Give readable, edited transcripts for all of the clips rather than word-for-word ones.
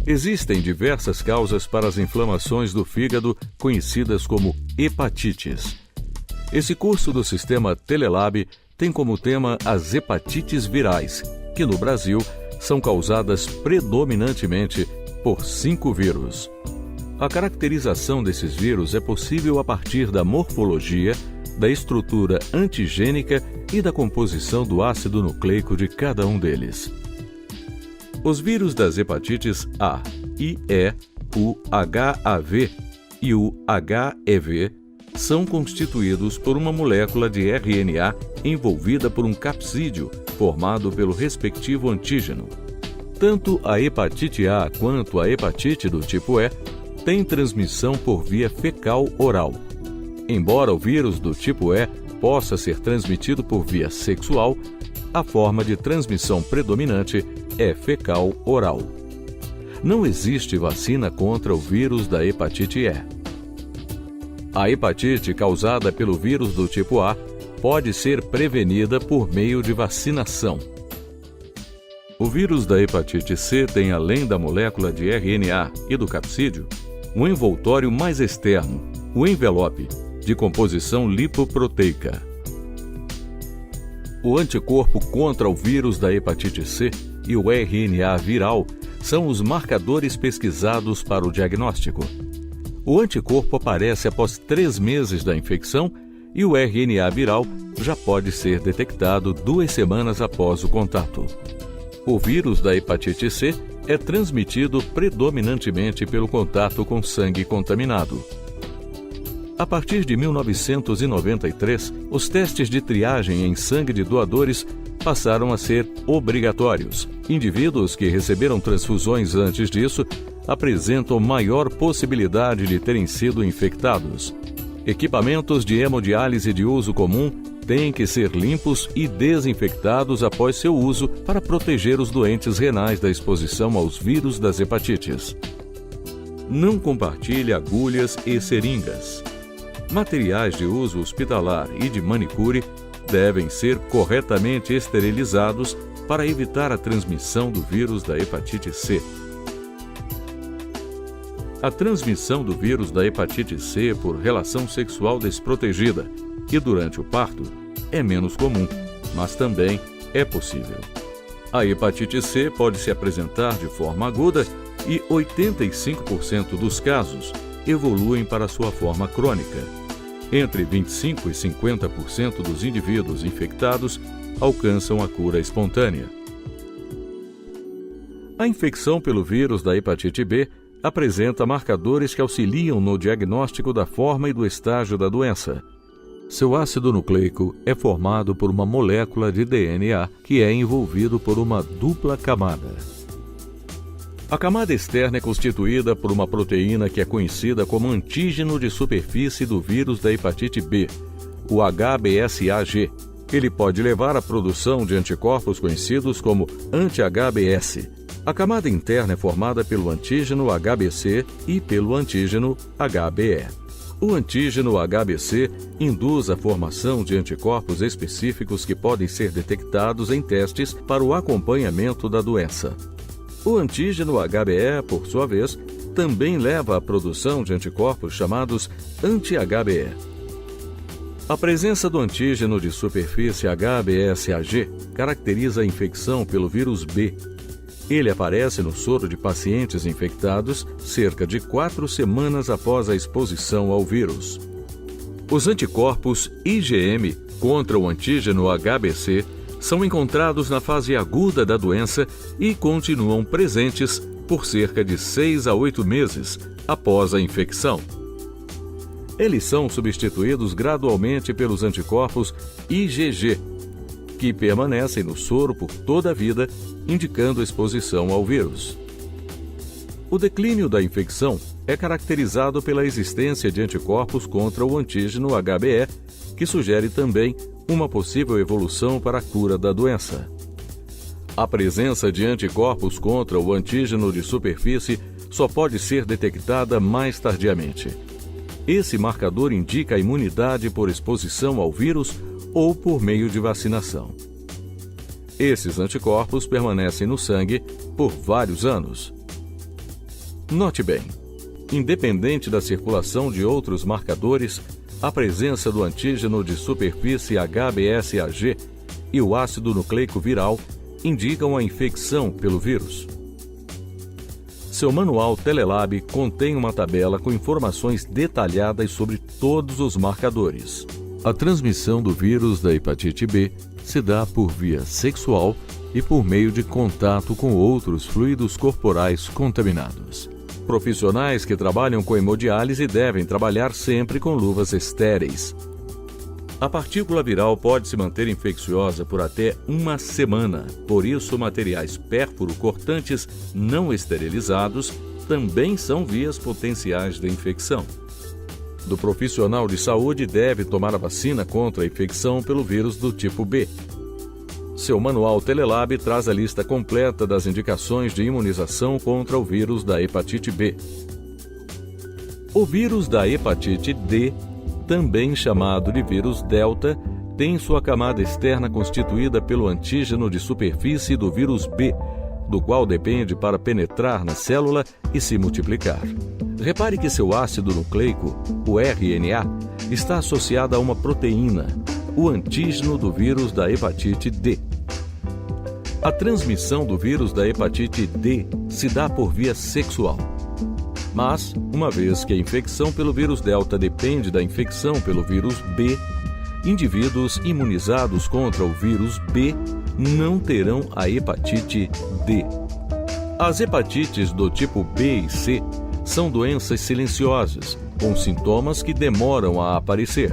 Existem diversas causas para as inflamações do fígado, conhecidas como hepatites. Esse curso do sistema Telelab tem como tema as hepatites virais, que no Brasil são causadas predominantemente por 5 vírus. A caracterização desses vírus é possível a partir da morfologia, da estrutura antigênica e da composição do ácido nucleico de cada um deles. Os vírus das hepatites A, IE, o HAV e o HEV são constituídos por uma molécula de RNA envolvida por um capsídeo formado pelo respectivo antígeno. Tanto a hepatite A quanto a hepatite do tipo E têm transmissão por via fecal-oral. Embora o vírus do tipo E possa ser transmitido por via sexual, a forma de transmissão predominante é fecal-oral. Não existe vacina contra o vírus da hepatite E. A hepatite causada pelo vírus do tipo A pode ser prevenida por meio de vacinação. O vírus da hepatite C tem, além da molécula de RNA e do capsídeo, um envoltório mais externo, o envelope, de composição lipoproteica. O anticorpo contra o vírus da hepatite C e o RNA viral são os marcadores pesquisados para o diagnóstico. O anticorpo aparece após 3 meses da infecção e o RNA viral já pode ser detectado 2 semanas após o contato. O vírus da hepatite C é transmitido predominantemente pelo contato com sangue contaminado. A partir de 1993, os testes de triagem em sangue de doadores passaram a ser obrigatórios. Indivíduos que receberam transfusões antes disso apresentam maior possibilidade de terem sido infectados. Equipamentos de hemodiálise de uso comum têm que ser limpos e desinfectados após seu uso para proteger os doentes renais da exposição aos vírus das hepatites. Não compartilhe agulhas e seringas. Materiais de uso hospitalar e de manicure devem ser corretamente esterilizados para evitar a transmissão do vírus da hepatite C. A transmissão do vírus da hepatite C por relação sexual desprotegida e durante o parto é menos comum, mas também é possível. A hepatite C pode se apresentar de forma aguda e 85% dos casos evoluem para sua forma crônica. Entre 25% e 50% dos indivíduos infectados alcançam a cura espontânea. A infecção pelo vírus da hepatite B apresenta marcadores que auxiliam no diagnóstico da forma e do estágio da doença. Seu ácido nucleico é formado por uma molécula de DNA que é envolvido por uma dupla camada. A camada externa é constituída por uma proteína que é conhecida como antígeno de superfície do vírus da hepatite B, o HBsAg. Ele pode levar à produção de anticorpos conhecidos como anti-HBs. A camada interna é formada pelo antígeno HBc e pelo antígeno HBe. O antígeno HBc induz a formação de anticorpos específicos que podem ser detectados em testes para o acompanhamento da doença. O antígeno HBe, por sua vez, também leva à produção de anticorpos chamados anti-HBe. A presença do antígeno de superfície HBsAg caracteriza a infecção pelo vírus B. Ele aparece no soro de pacientes infectados cerca de 4 semanas após a exposição ao vírus. Os anticorpos IgM contra o antígeno HBc são encontrados na fase aguda da doença e continuam presentes por cerca de 6 a 8 meses após a infecção. Eles são substituídos gradualmente pelos anticorpos IgG, que permanecem no soro por toda a vida, indicando exposição ao vírus. O declínio da infecção é caracterizado pela existência de anticorpos contra o antígeno HBe, que sugere também uma possível evolução para a cura da doença. A presença de anticorpos contra o antígeno de superfície só pode ser detectada mais tardiamente. Esse marcador indica a imunidade por exposição ao vírus ou por meio de vacinação. Esses anticorpos permanecem no sangue por vários anos. Note bem, independente da circulação de outros marcadores, a presença do antígeno de superfície HBsAg e o ácido nucleico viral indicam a infecção pelo vírus. Seu manual Telelab contém uma tabela com informações detalhadas sobre todos os marcadores. A transmissão do vírus da hepatite B se dá por via sexual e por meio de contato com outros fluidos corporais contaminados. Profissionais que trabalham com hemodiálise devem trabalhar sempre com luvas estéreis. A partícula viral pode se manter infecciosa por até uma semana, por isso materiais pérfuro-cortantes não esterilizados também são vias potenciais de infecção. Do profissional de saúde deve tomar a vacina contra a infecção pelo vírus do tipo B. Seu manual Telelab traz a lista completa das indicações de imunização contra o vírus da hepatite B. O vírus da hepatite D, também chamado de vírus Delta, tem sua camada externa constituída pelo antígeno de superfície do vírus B, do qual depende para penetrar na célula e se multiplicar. Repare que seu ácido nucleico, o RNA, está associado a uma proteína, o antígeno do vírus da hepatite D. A transmissão do vírus da hepatite D se dá por via sexual. Mas, uma vez que a infecção pelo vírus Delta depende da infecção pelo vírus B, indivíduos imunizados contra o vírus B não terão a hepatite D. As hepatites do tipo B e C são doenças silenciosas, com sintomas que demoram a aparecer.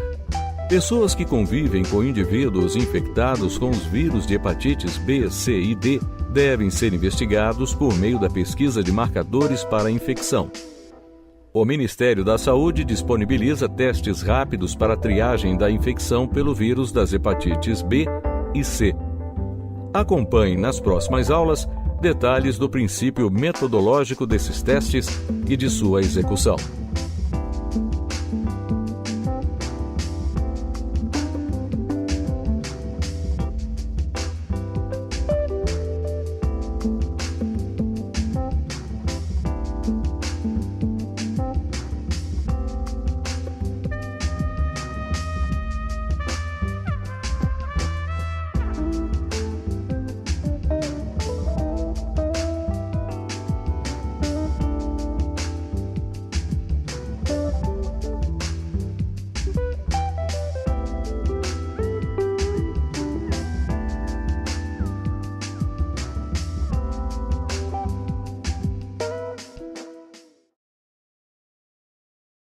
Pessoas que convivem com indivíduos infectados com os vírus de hepatites B, C e D devem ser investigados por meio da pesquisa de marcadores para a infecção. O Ministério da Saúde disponibiliza testes rápidos para a triagem da infecção pelo vírus das hepatites B e C. Acompanhe nas próximas aulas detalhes do princípio metodológico desses testes e de sua execução.